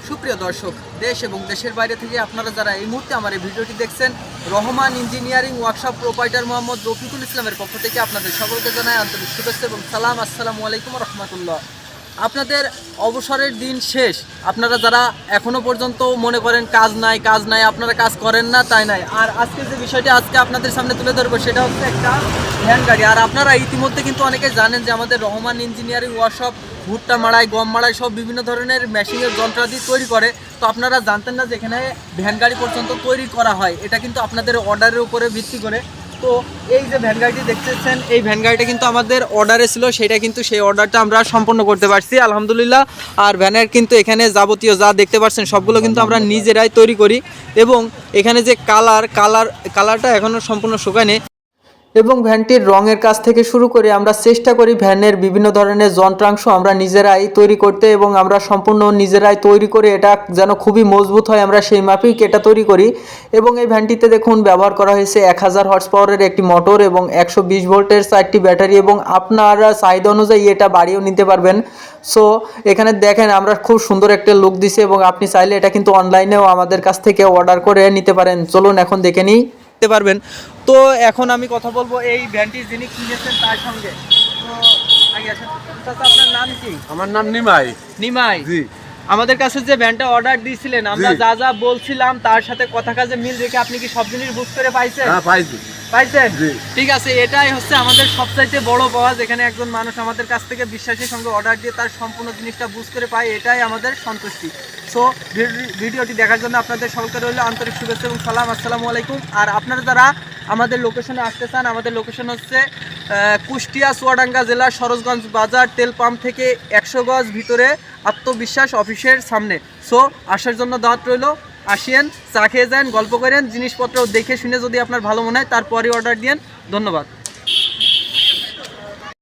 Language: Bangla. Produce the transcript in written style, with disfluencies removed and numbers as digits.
সুপ্রিয় দর্শক, দেশ এবং দেশের বাইরে থেকে আপনারা যারা এই মুহূর্তে আমার এই ভিডিওটি দেখছেন, Rahman engineering workshop proprietor Mohammad Rafiqul ইসলামের পক্ষ থেকে আপনাদের সকলকে জানাই আন্তরিক শুভেচ্ছা এবং সালাম। আসসালামু আলাইকুম রহমতুল্লাহ। আপনাদের অবসরের দিন শেষ, আপনারা যারা এখনও পর্যন্ত মনে করেন কাজ নাই, আপনারা কাজ করেন না, তাই নাই। আর আজকে যে বিষয়টি আজকে আপনাদের সামনে তুলে ধরবো সেটা হচ্ছে একটা ভ্যান গাড়ি। আর আপনারা ইতিমধ্যে কিন্তু অনেকে জানেন যে আমাদের রহমান ইঞ্জিনিয়ারিং ওয়ার্কশপ ভুট্টা মাড়াই, গম মাড়াই সব বিভিন্ন ধরনের মেশিনের যন্ত্রাদি তৈরি করে। তো আপনারা জানতেন না যে এখানে ভ্যান গাড়ি পর্যন্ত তৈরি করা হয়। এটা কিন্তু আপনাদের অর্ডারের উপরে ভিত্তি করে। তো এই যে ভ্যান গাড়িটি দেখতেছেন, এই ভ্যান গাড়িটা কিন্তু আমাদের অর্ডারে ছিল, সেটা কিন্তু সেই অর্ডারটা আমরা সম্পন্ন করতে পারছি আলহামদুলিল্লাহ। আর ভ্যানের কিন্তু এখানে যাবতীয় যা দেখতে পাচ্ছেন সবগুলো কিন্তু আমরা নিজেরাই তৈরি করি। এবং এখানে যে কালারটা এখনও সম্পূর্ণ শুকায়নি। এবং ভ্যানটির রঙের কাজ থেকে শুরু করে আমরা চেষ্টা করি ভ্যানের বিভিন্ন ধরনের যন্ত্রাংশ আমরা নিজেরাই তৈরি করতে, এবং আমরা সম্পূর্ণ নিজেরাই তৈরি করে এটা যেন খুবই মজবুত হয় আমরা সেই মাফিক এটা তৈরি করি। এবং এই ভ্যানটিতে দেখুন ব্যবহার করা হয়েছে 1000 হর্স পাওয়ারের একটি মোটর এবং 120 ভোল্টের 4টি ব্যাটারি, এবং আপনারা চাহিদা অনুযায়ী এটা বাড়িয়েও নিতে পারবেন। সো এখানে দেখেন আমরা খুব সুন্দর একটা লুক দিছি, এবং আপনি চাইলে এটা কিন্তু অনলাইনেও আমাদের কাছ থেকে অর্ডার করে নিতে পারেন। চলুন এখন দেখে নিই পারবেন। তো এখন আমি কথা বলবো এই ভ্যানটি যিনি কিনেছেন তার সঙ্গে। তো আগে আসেন, আপনার নাম কি? আমার নাম নিমাই। নিমাই জি। আমাদের কাছে যে ভ্যানটা অর্ডার দিয়েছিলেন, আমরা যা যা বলছিলাম তার সাথে কথা কাজে মিল রেখে আপনি কি সব জিনিস বুঝ করে পাইছেন? হ্যাঁ পাইছি। পাইছেন? ঠিক আছে, এটাই হচ্ছে আমাদের সবচাইতে বড় পাওয়া, যেখানে একজন মানুষ আমাদের কাছ থেকে বিশ্বাসের সঙ্গে অর্ডার দিয়ে তার সম্পূর্ণ জিনিসটা বুঝ করে পায়, এটাই আমাদের সন্তুষ্টি। সো ভিডিওটি দেখার জন্য আপনাদের সকলকে রইল আন্তরিক শুভেচ্ছা এবং সালাম। আসসালামু আলাইকুম। আর আপনারা যারা আমাদের লোকেশনে আসতে চান, আমাদের লোকেশন হচ্ছে কুষ্টিয়া চুয়াডাঙ্গা জেলার সরোজগঞ্জ বাজার, তেল পাম্প থেকে 100 গজ ভিতরে আত্মবিশ্বাস অফিসের সামনে। সো আসার জন্য দাওয়াত রইল, আসিয়েন, চা খেয়ে যান, গল্প করেন, জিনিসপত্র দেখে শুনে যদি আপনার ভালো মনে হয় তারপরই অর্ডার দিন। ধন্যবাদ।